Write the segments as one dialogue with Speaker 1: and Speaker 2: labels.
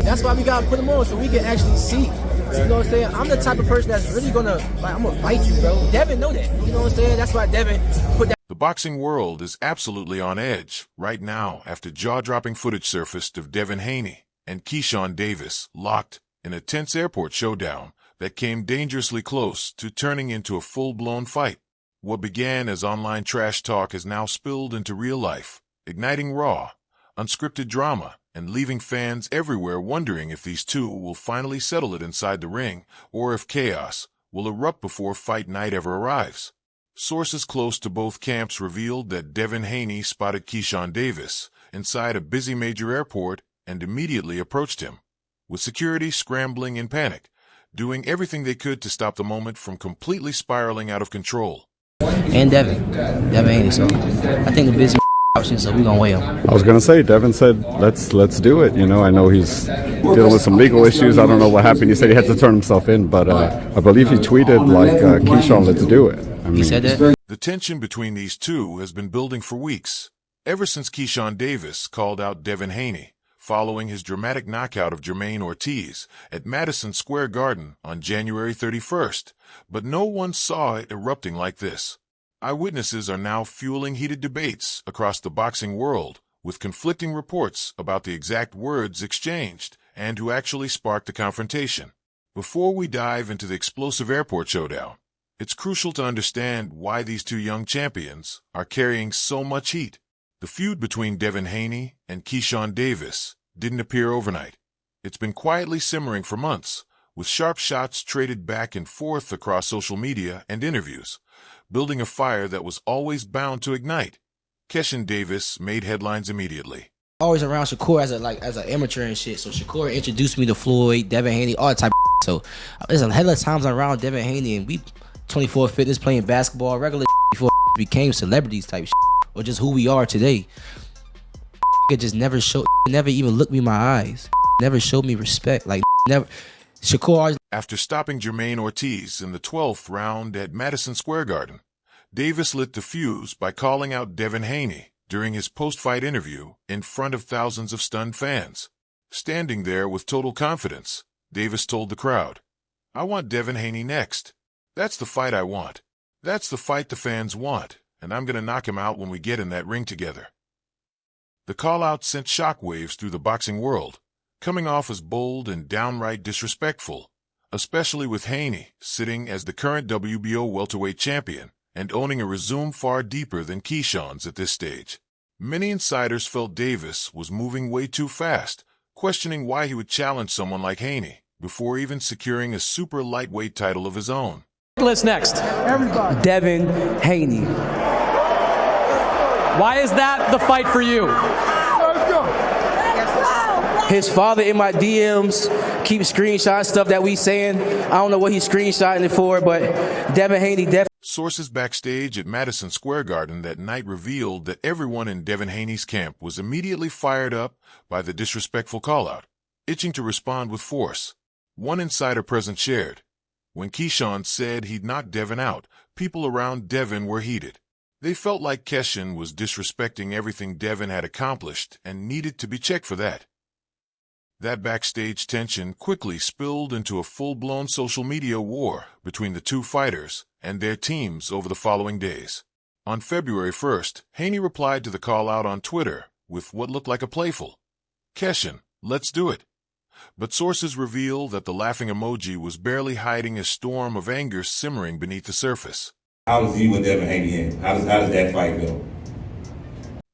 Speaker 1: That's why we gotta put them on so we can actually see. You know what I'm saying? I'm the type of person that's really gonna, like, I'm gonna fight you, bro. Devin know that. You know what I'm saying? That's why Devin put that.
Speaker 2: The boxing world is absolutely on edge right now after jaw-dropping footage surfaced of Devin Haney and Keyshawn Davis locked in a tense airport showdown that came dangerously close to turning into a full-blown fight. What began as online trash talk has now spilled into real life, igniting raw, unscripted drama and leaving fans everywhere wondering if these two will finally settle it inside the ring or if chaos will erupt before fight night ever arrives. Sources close to both camps revealed that Devin Haney spotted Keyshawn Davis inside a busy major airport and immediately approached him, with security scrambling in panic, doing everything they could to stop the moment from completely spiraling out of control.
Speaker 1: And Devin Haney, so I think the business option, so we're gonna weigh him.
Speaker 3: I was gonna say, Devin said, let's do it. You know, I know he's dealing with some legal issues. I don't know what happened. He said he had to turn himself in, but I believe he tweeted like, Keyshawn, let's do it. I mean,
Speaker 1: He said that?
Speaker 2: The tension between these two has been building for weeks, ever since Keyshawn Davis called out Devin Haney following his dramatic knockout of Jermaine Ortiz at Madison Square Garden on January 31st, but no one saw it erupting like this. Eyewitnesses are now fueling heated debates across the boxing world, with conflicting reports about the exact words exchanged and who actually sparked the confrontation. Before we dive into the explosive airport showdown, it's crucial to understand why these two young champions are carrying so much heat. The feud between Devin Haney and Keyshawn Davis didn't appear overnight. It's been quietly simmering for months, with sharp shots traded back and forth across social media and interviews, building a fire that was always bound to ignite. Keyshawn Davis made headlines immediately.
Speaker 1: Always around Shakur as an amateur and shit. So Shakur introduced me to Floyd, Devin Haney, all that type of shit. So there's a hell of times I'm around Devin Haney and we 24 fitness, playing basketball, regular before became celebrities type shit, or just who we are today. It just never even looked me in my eyes. Never showed me respect. Like, never. Shakur always.
Speaker 2: After stopping Jermaine Ortiz in the 12th round at Madison Square Garden, Davis lit the fuse by calling out Devin Haney during his post-fight interview in front of thousands of stunned fans. Standing there with total confidence, Davis told the crowd, "I want Devin Haney next. That's the fight I want. That's the fight the fans want, and I'm going to knock him out when we get in that ring together." The call-out sent shockwaves through the boxing world, coming off as bold and downright disrespectful, especially with Haney sitting as the current WBO welterweight champion and owning a resume far deeper than Keyshawn's at this stage. Many insiders felt Davis was moving way too fast, questioning why he would challenge someone like Haney before even securing a super lightweight title of his own.
Speaker 4: List next. Everybody. Devin Haney. Why is that the fight for you?
Speaker 5: Let's go.
Speaker 1: His father in my DMs keep screenshotting stuff that we saying. I don't know what he's screenshotting it for, but Devin Haney definitely.
Speaker 2: Sources backstage at Madison Square Garden that night revealed that everyone in Devin Haney's camp was immediately fired up by the disrespectful call-out, itching to respond with force. One insider present shared, "When Keyshawn said he'd knock Devin out, people around Devin were heated. They felt like Keyshawn was disrespecting everything Devin had accomplished and needed to be checked for that." That backstage tension quickly spilled into a full-blown social media war between the two fighters and their teams over the following days. On February 1st, Haney replied to the call-out on Twitter with what looked like a playful, "Keyshawn, let's do it." But sources reveal that the laughing emoji was barely hiding a storm of anger simmering beneath the surface.
Speaker 6: How was you and Devin Haney in? How does that fight go?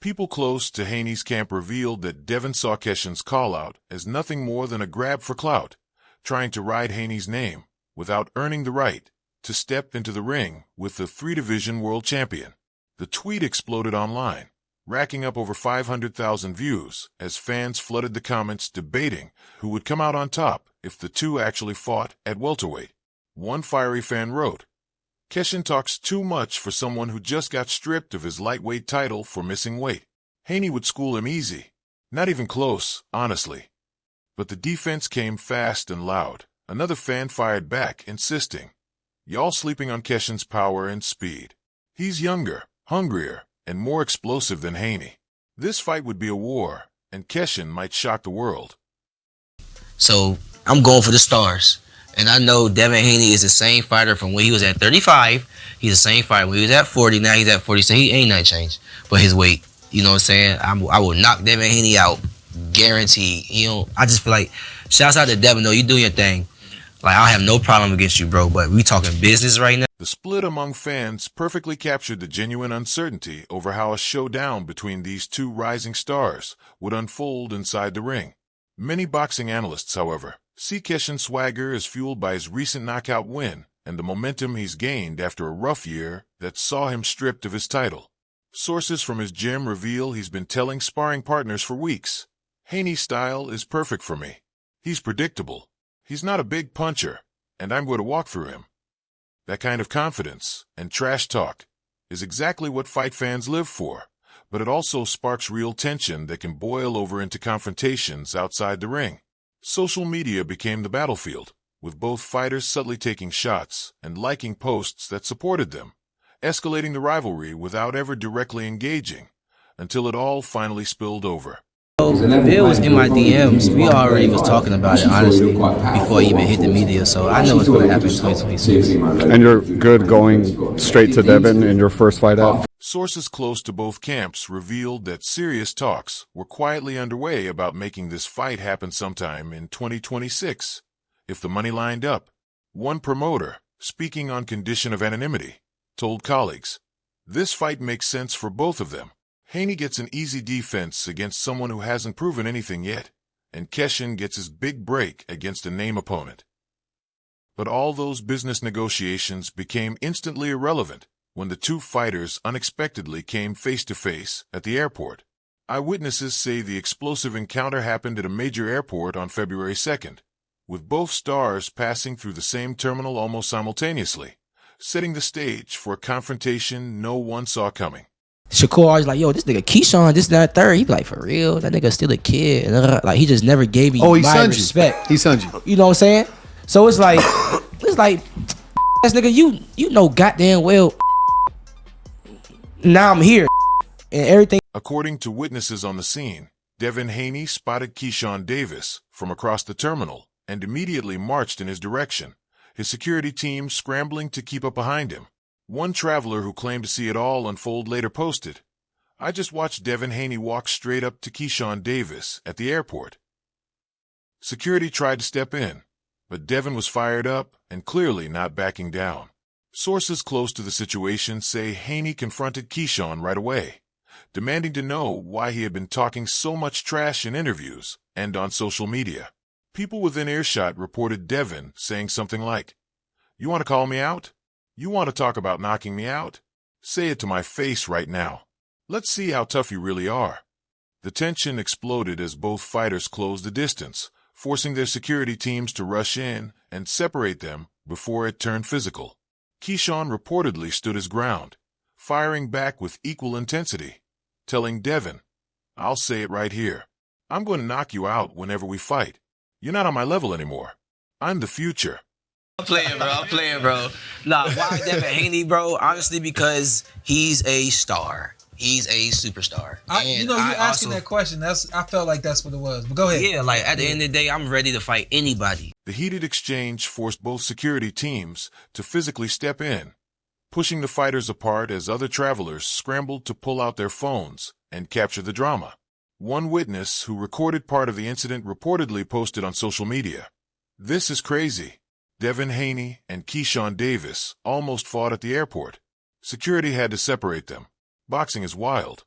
Speaker 2: People close to Haney's camp revealed that Devin saw Keyshawn's call-out as nothing more than a grab for clout, trying to ride Haney's name without earning the right to step into the ring with the three-division world champion. The tweet exploded online, racking up over 500,000 views as fans flooded the comments debating who would come out on top if the two actually fought at welterweight. One fiery fan wrote, "Keyshawn talks too much for someone who just got stripped of his lightweight title for missing weight. Haney would school him easy. Not even close, honestly." But the defense came fast and loud. Another fan fired back, insisting, Y'all sleeping on Keyshawn's power and speed. He's younger, hungrier, and more explosive than Haney. This fight would be a war, and Keyshawn might shock the world.
Speaker 1: So I'm going for the stars. And I know Devin Haney is the same fighter from when he was at 35. He's the same fighter when he was at 40. Now he's at 40. So he ain't nothing changed. But his weight, you know what I'm saying? I will knock Devin Haney out. Guaranteed. You know, I just feel like, shouts out to Devin, though. You doing your thing. Like, I have no problem against you, bro. But we talking business right now.
Speaker 2: The split among fans perfectly captured the genuine uncertainty over how a showdown between these two rising stars would unfold inside the ring. Many boxing analysts, however, see Keyshawn's swagger as fueled by his recent knockout win and the momentum he's gained after a rough year that saw him stripped of his title. Sources from his gym reveal he's been telling sparring partners for weeks, "Haney's style is perfect for me. He's predictable. He's not a big puncher, and I'm going to walk through him." That kind of confidence and trash talk is exactly what fight fans live for, but it also sparks real tension that can boil over into confrontations outside the ring. Social media became the battlefield, with both fighters subtly taking shots and liking posts that supported them, escalating the rivalry without ever directly engaging, until it all finally spilled over.
Speaker 1: Bill was in my DMs. We already was talking about it, honestly, before he even hit the media. So I know it's going to happen in 2026.
Speaker 3: And you're good going straight to Devin in your first fight out?
Speaker 2: Sources close to both camps revealed that serious talks were quietly underway about making this fight happen sometime in 2026, if the money lined up. One promoter, speaking on condition of anonymity, told colleagues, "This fight makes sense for both of them. Haney gets an easy defense against someone who hasn't proven anything yet, and Keyshawn gets his big break against a name opponent." But all those business negotiations became instantly irrelevant when the two fighters unexpectedly came face-to-face at the airport. Eyewitnesses say the explosive encounter happened at a major airport on February 2nd, with both stars passing through the same terminal almost simultaneously, setting the stage for a confrontation no one saw coming.
Speaker 1: Shakur always like, yo, this nigga Keyshawn, this, that, third. He be like, for real? That nigga still a kid. And like, he just never gave me my respect.
Speaker 5: He sunned you.
Speaker 1: You know what I'm saying? So it's like, ass nigga, you know goddamn well, now I'm here. And everything.
Speaker 2: According to witnesses on the scene, Devin Haney spotted Keyshawn Davis from across the terminal and immediately marched in his direction, his security team scrambling to keep up behind him. One traveler who claimed to see it all unfold later posted, "I just watched Devin Haney walk straight up to Keyshawn Davis at the airport." Security tried to step in, but Devin was fired up and clearly not backing down. Sources close to the situation say Haney confronted Keyshawn right away, demanding to know why he had been talking so much trash in interviews and on social media. People within earshot reported Devin saying something like, "You want to call me out? You want to talk about knocking me out? Say it to my face right now. Let's see how tough you really are." The tension exploded as both fighters closed the distance, forcing their security teams to rush in and separate them before it turned physical. Keyshawn reportedly stood his ground, firing back with equal intensity, telling Devin, "I'll say it right here. I'm going to knock you out whenever we fight. You're not on my level anymore. I'm the future."
Speaker 1: I'm playing, bro. Nah, why Devin Haney, bro? Honestly, because he's a star. He's a superstar.
Speaker 7: You asking that question. I felt like that's what it was. But go ahead.
Speaker 1: Yeah, like at the end of the day, I'm ready to fight anybody.
Speaker 2: The heated exchange forced both security teams to physically step in, pushing the fighters apart as other travelers scrambled to pull out their phones and capture the drama. One witness who recorded part of the incident reportedly posted on social media, "This is crazy. Devin Haney and Keyshawn Davis almost fought at the airport. Security had to separate them. Boxing is wild."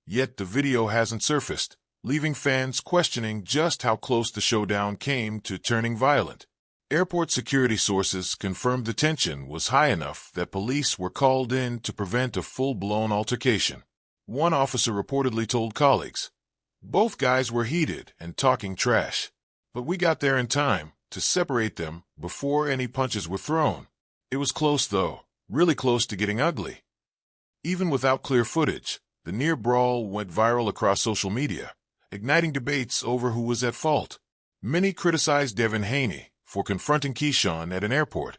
Speaker 2: Yet the video hasn't surfaced, leaving fans questioning just how close the showdown came to turning violent. Airport security sources confirmed the tension was high enough that police were called in to prevent a full-blown altercation. One officer reportedly told colleagues, "Both guys were heated and talking trash, but we got there in time to separate them before any punches were thrown. It was close though, really close to getting ugly." Even without clear footage, the near brawl went viral across social media, igniting debates over who was at fault. Many criticized Devin Haney for confronting Keyshawn at an airport,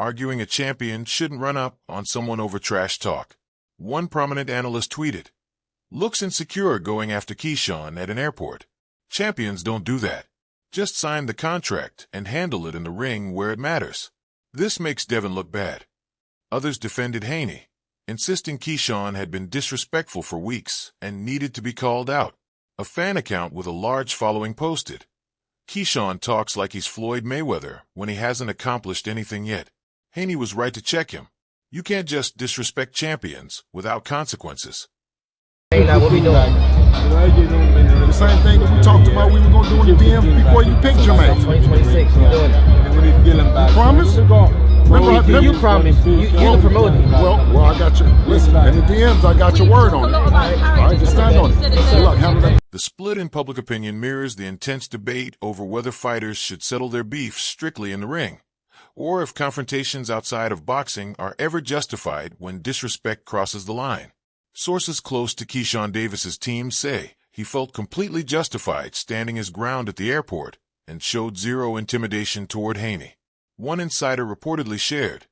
Speaker 2: arguing a champion shouldn't run up on someone over trash talk. One prominent analyst tweeted, "Looks insecure going after Keyshawn at an airport. Champions don't do that. Just sign the contract and handle it in the ring where it matters. This makes Devin look bad." Others defended Haney, insisting Keyshawn had been disrespectful for weeks and needed to be called out. A fan account with a large following posted, "Keyshawn talks like he's Floyd Mayweather when he hasn't accomplished anything yet. Haney was right to check him. You can't just disrespect champions without consequences."
Speaker 1: Hey, now what we doing?
Speaker 5: The same thing that we talked about we were going to do in the DM before you picked Jermaine.
Speaker 1: 2026, we're doing it.
Speaker 5: Promise?
Speaker 1: You promise. You're the promoter.
Speaker 5: Well, I got your, listen, in the DMs, I got your word on it. All right, just stand on it. Good luck, handle that.
Speaker 2: The split in public opinion mirrors the intense debate over whether fighters should settle their beef strictly in the ring, or if confrontations outside of boxing are ever justified when disrespect crosses the line. Sources close to Keyshawn Davis's team say he felt completely justified standing his ground at the airport and showed zero intimidation toward Haney. One insider reportedly shared,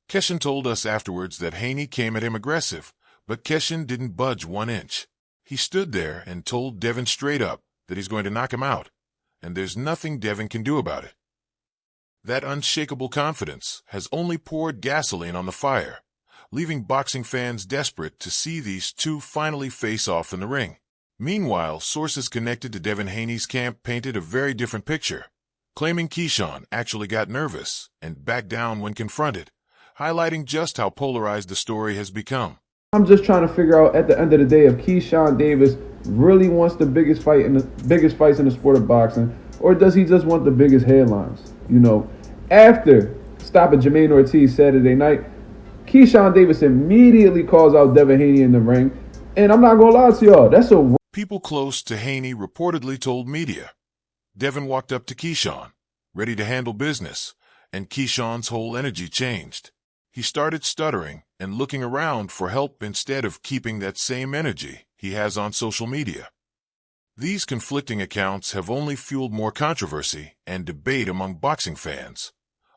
Speaker 2: "Keyshawn told us afterwards that Haney came at him aggressive, but Keyshawn didn't budge 1 inch. He stood there and told Devin straight up that he's going to knock him out, and there's nothing Devin can do about it." That unshakable confidence has only poured gasoline on the fire, leaving boxing fans desperate to see these two finally face off in the ring. Meanwhile, sources connected to Devin Haney's camp painted a very different picture, claiming Keyshawn actually got nervous and backed down when confronted, highlighting just how polarized the story has become.
Speaker 8: I'm just trying to figure out at the end of the day if Keyshawn Davis really wants the biggest fights in the sport of boxing, or does he just want the biggest headlines? You know, after stopping Jermaine Ortiz Saturday night, Keyshawn Davis immediately calls out Devin Haney in the ring, and I'm not gonna lie to y'all, that's a...
Speaker 2: People close to Haney reportedly told media, Devin walked up to Keyshawn, ready to handle business, and Keyshawn's whole energy changed. He started stuttering and looking around for help instead of keeping that same energy he has on social media. These conflicting accounts have only fueled more controversy and debate among boxing fans,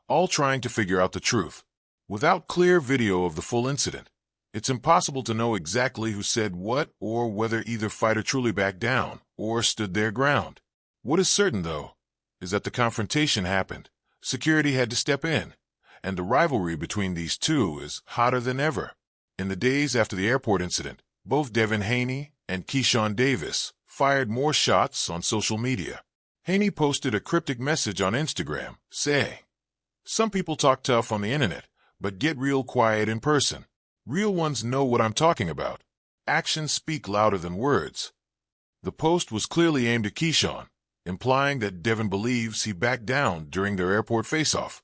Speaker 2: all trying to figure out the truth. Without clear video of the full incident, it's impossible to know exactly who said what or whether either fighter truly backed down or stood their ground. What is certain, though, is that the confrontation happened, security had to step in, and the rivalry between these two is hotter than ever. In the days after the airport incident, both Devin Haney and Keyshawn Davis fired more shots on social media. Haney posted a cryptic message on Instagram saying, "Some people talk tough on the internet, but get real quiet in person. Real ones know what I'm talking about. Actions speak louder than words." The post was clearly aimed at Keyshawn, implying that Devin believes he backed down during their airport face-off,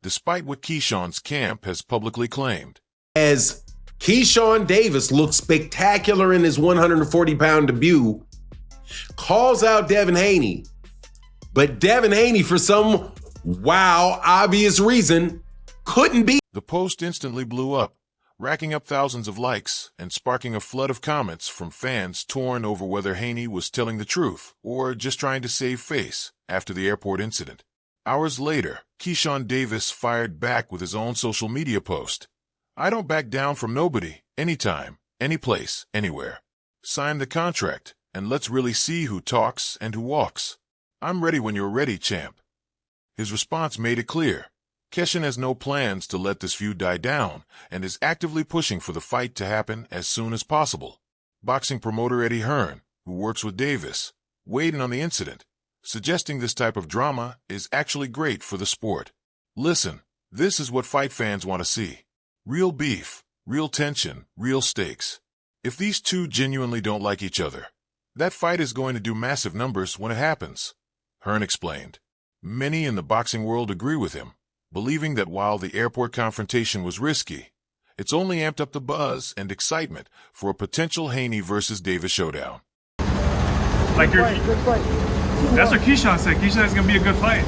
Speaker 2: despite what Keyshawn's camp has publicly claimed.
Speaker 9: As Keyshawn Davis looked spectacular in his 140-pound debut, calls out Devin Haney, but Devin Haney, for some obvious reason, couldn't be.
Speaker 2: The post instantly blew up, racking up thousands of likes and sparking a flood of comments from fans torn over whether Haney was telling the truth or just trying to save face after the airport incident. Hours later, Keyshawn Davis fired back with his own social media post. "I don't back down from nobody, anytime, anyplace, anywhere. Sign the contract, and let's really see who talks and who walks. I'm ready when you're ready, champ." His response made it clear. Keyshawn has no plans to let this feud die down and is actively pushing for the fight to happen as soon as possible. Boxing promoter Eddie Hearn, who works with Davis, weighed in on the incident, suggesting this type of drama is actually great for the sport. "Listen, this is what fight fans want to see. Real beef, real tension, real stakes. If these two genuinely don't like each other, that fight is going to do massive numbers when it happens," Hearn explained. Many in the boxing world agree with him, believing that while the airport confrontation was risky, it's only amped up the buzz and excitement for a potential Haney versus Davis showdown.
Speaker 10: That's what Keyshawn said. Keyshawn's going to be a good fight.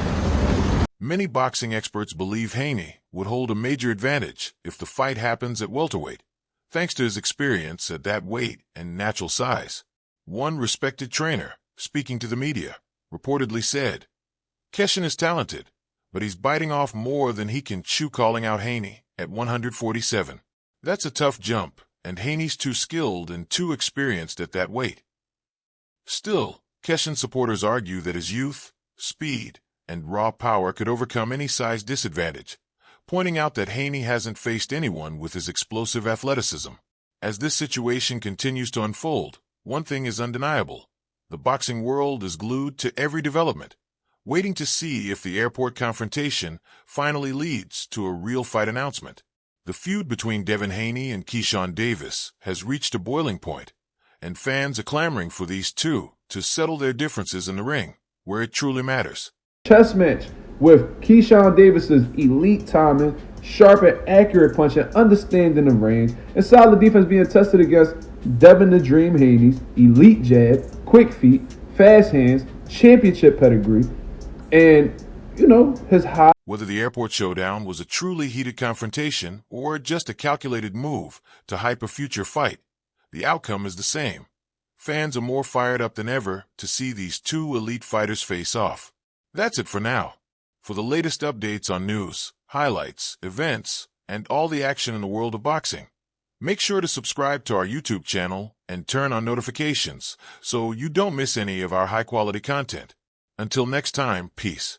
Speaker 2: Many boxing experts believe Haney would hold a major advantage if the fight happens at welterweight, thanks to his experience at that weight and natural size. One respected trainer, speaking to the media, reportedly said, "Keyshawn is talented, but he's biting off more than he can chew, calling out Haney at 147. That's a tough jump, and Haney's too skilled and too experienced at that weight. Still, Keyshawn supporters argue that his youth, speed, and raw power could overcome any size disadvantage, pointing out that Haney hasn't faced anyone with his explosive athleticism. As this situation continues to unfold, one thing is undeniable. The boxing world is glued to every development, waiting to see if the airport confrontation finally leads to a real fight announcement. The feud between Devin Haney and Keyshawn Davis has reached a boiling point, and fans are clamoring for these two to settle their differences in the ring, where it truly matters.
Speaker 8: Chess match with Keyshawn Davis's elite timing, sharp and accurate punching, understanding the range, and solid defense being tested against Devin the Dream Haney's elite jab, quick feet, fast hands, championship pedigree, and, his high.
Speaker 2: Whether the airport showdown was a truly heated confrontation or just a calculated move to hype a future fight, the outcome is the same. Fans are more fired up than ever to see these two elite fighters face off. That's it for now. For the latest updates on news, highlights, events, and all the action in the world of boxing, make sure to subscribe to our YouTube channel and turn on notifications so you don't miss any of our high-quality content. Until next time, peace.